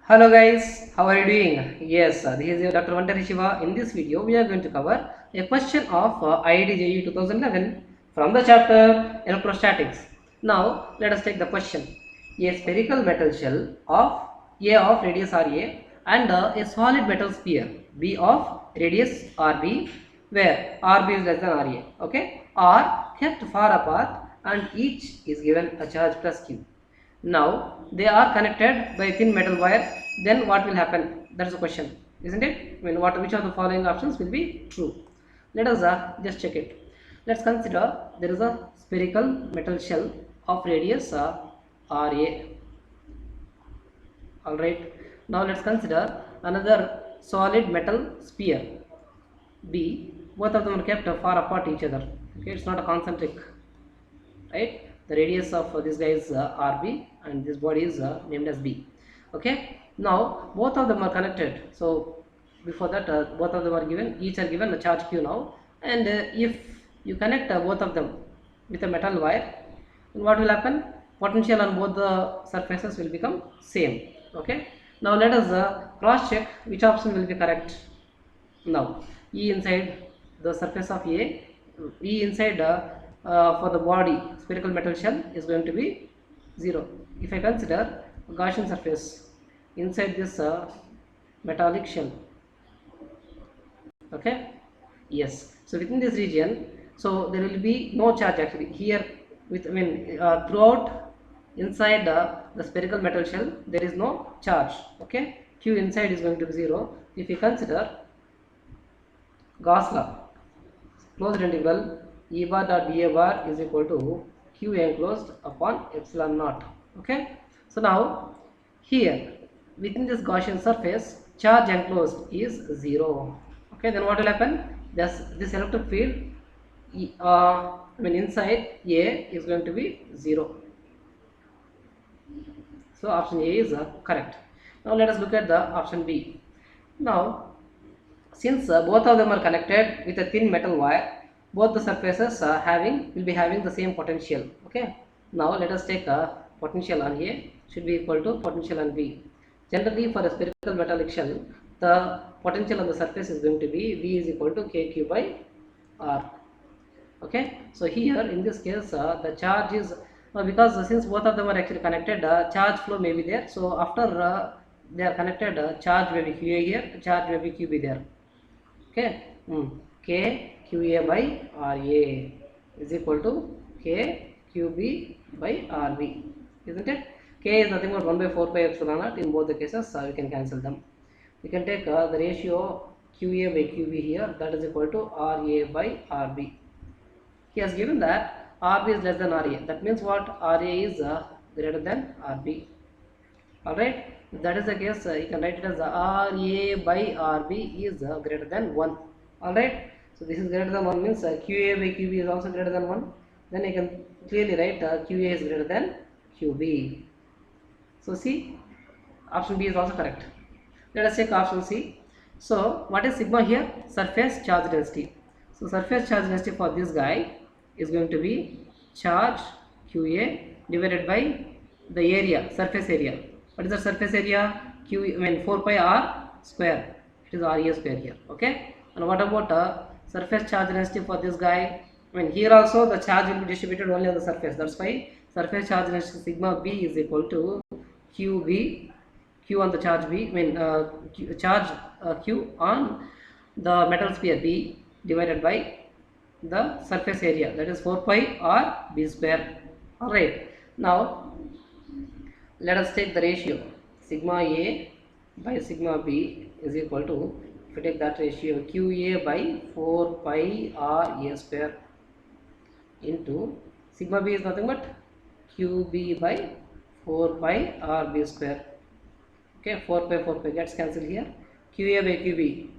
Hello guys, how are you doing? Yes, this is your Dr. Vantari Shiva. In this video, we are going to cover a question of IIT 2011 from the chapter Electrostatics. Now, let us take the question. A spherical metal shell of A of radius RA and a solid metal sphere B of radius RB, where RB is less than RA, okay, are kept far apart and each is given a charge plus Q. Now they are connected by thin metal wire. Then what will happen? That's the question, isn't it? I mean, which of the following options will be true? Let us just check it. Let's consider there is a spherical metal shell of radius RA. All right. Now let's consider another solid metal sphere B. Both of them are kept far apart each other. Okay, it's not a concentric, right? The radius of this guy is RB and this body is named as B. Okay, now both of them are connected. So before that, both of them are given, each are given a charge Q now. And if you connect both of them with a metal wire, then what will happen? Potential on both the surfaces will become same. Okay, now let us cross check which option will be correct. Now E inside the surface of A, E inside for the body spherical metal shell is going to be 0. If I consider a Gaussian surface inside this metallic shell, okay, yes, so within this region, so there will be no charge actually here with, throughout inside the spherical metal shell there is no charge, okay. Q inside is going to be 0. If you consider Gauss law, closed integral E bar dot dA bar is equal to Q enclosed upon epsilon naught. Okay. So now here within this Gaussian surface charge enclosed is 0. Okay. Then what will happen? This electric field inside A is going to be 0. So option A is correct. Now let us look at the option B. Now since both of them are connected with a thin metal wire, both the surfaces will be having the same potential. Okay. Now let us take a potential on A should be equal to potential on B. Generally, for a spherical metallic shell, the potential on the surface is going to be V is equal to KQ by R. Okay. So here in this case, the charge is because since both of them are actually connected, charge flow may be there. So after they are connected, charge may be QA here, charge may be QB there. Okay, K QA by RA is equal to K QB by RB, isn't it? K is nothing but 1 by 4 pi epsilon naught. In both the cases, we can cancel them. We can take the ratio QA by QB here, that is equal to RA by RB. He has given that RB is less than RA. That means what? RA is greater than RB. Alright, if that is the case, you can write it as RA by RB is greater than 1. Alright, so this is greater than 1 means QA by QB is also greater than 1. Then you can clearly write QA is greater than QB. So see, option B is also correct. Let us take option C. So what is sigma here? Surface charge density. So surface charge density for this guy is going to be charge QA divided by the area, surface area. What is the surface area? 4 pi r square. It is RA square here. Okay. And what about surface charge density for this guy? Here also the charge will be distributed only on the surface. That's why surface charge density sigma B is equal to QB, Q on the charge B. Charge Q on the metal sphere B divided by the surface area, that is 4 pi r B square. Alright. Now let us take the ratio sigma A by sigma B is equal to, if we take that ratio, QA by 4 pi R A square into sigma B is nothing but QB by 4 pi R B square. Okay, 4 pi gets cancelled here. QA by QB,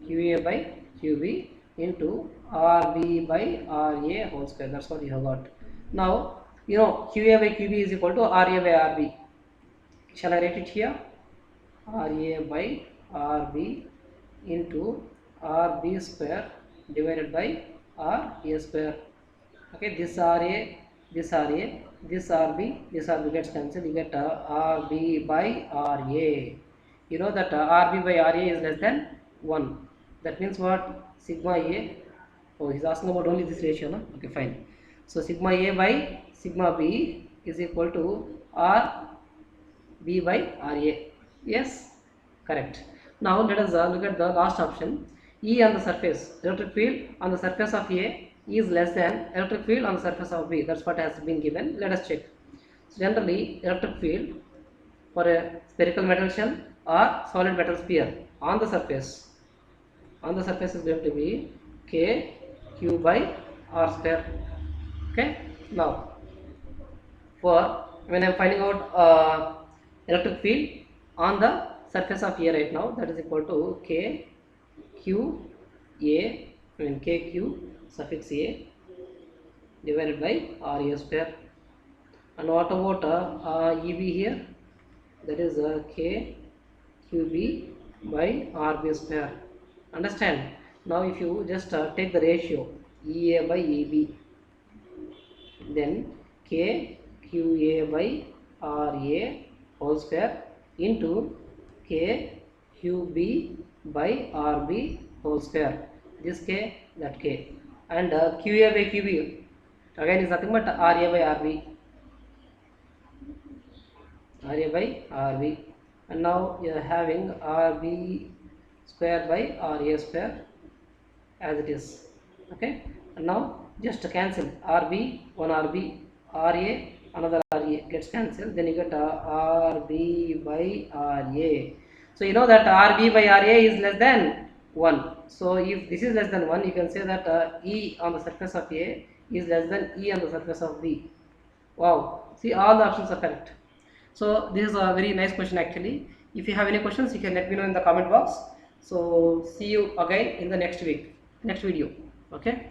QA by QB into RB by RA whole square. That's what you have got. Now you know QA by QB is equal to RA by RB. Shall I write it here? RA by RB into RB square divided by RA square. Okay, this RA this RB gets cancelled. You get RB by RA. You know that RB by RA is less than 1. That means what? Sigma A. Oh, he's asking about only this ratio, no? Okay, fine. So sigma A by sigma B is equal to RB by RA. Yes, correct. Now let us look at the last option. E on the surface, electric field on the surface of A is less than electric field on the surface of B. That's what has been given. Let us check. So generally, electric field for a spherical metal shell or solid metal sphere on the surface is going to be K Q by R square. Okay. Now, for when I am finding out electric field on the surface of A right now, that is equal to K Q A, K Q suffix A divided by R A square. And what about EB here? That is K QB by RB square. Understand? Now if you just take the ratio EA by EB, then K QA by RA whole square into K QB by RB whole square. This K, that K, and QA by QB again is nothing but RA by RB. RA by RB, and now you are having RB square by RA square as it is. Okay, and now just cancel RB, one RB, RA, another RA gets cancelled, then you get RB by RA. So you know that RB by RA is less than 1. So if this is less than 1, you can say that E on the surface of A is less than E on the surface of B. Wow, see, all the options are correct. So this is a very nice question actually. If you have any questions, you can let me know in the comment box. So see you again in the next video. Okay.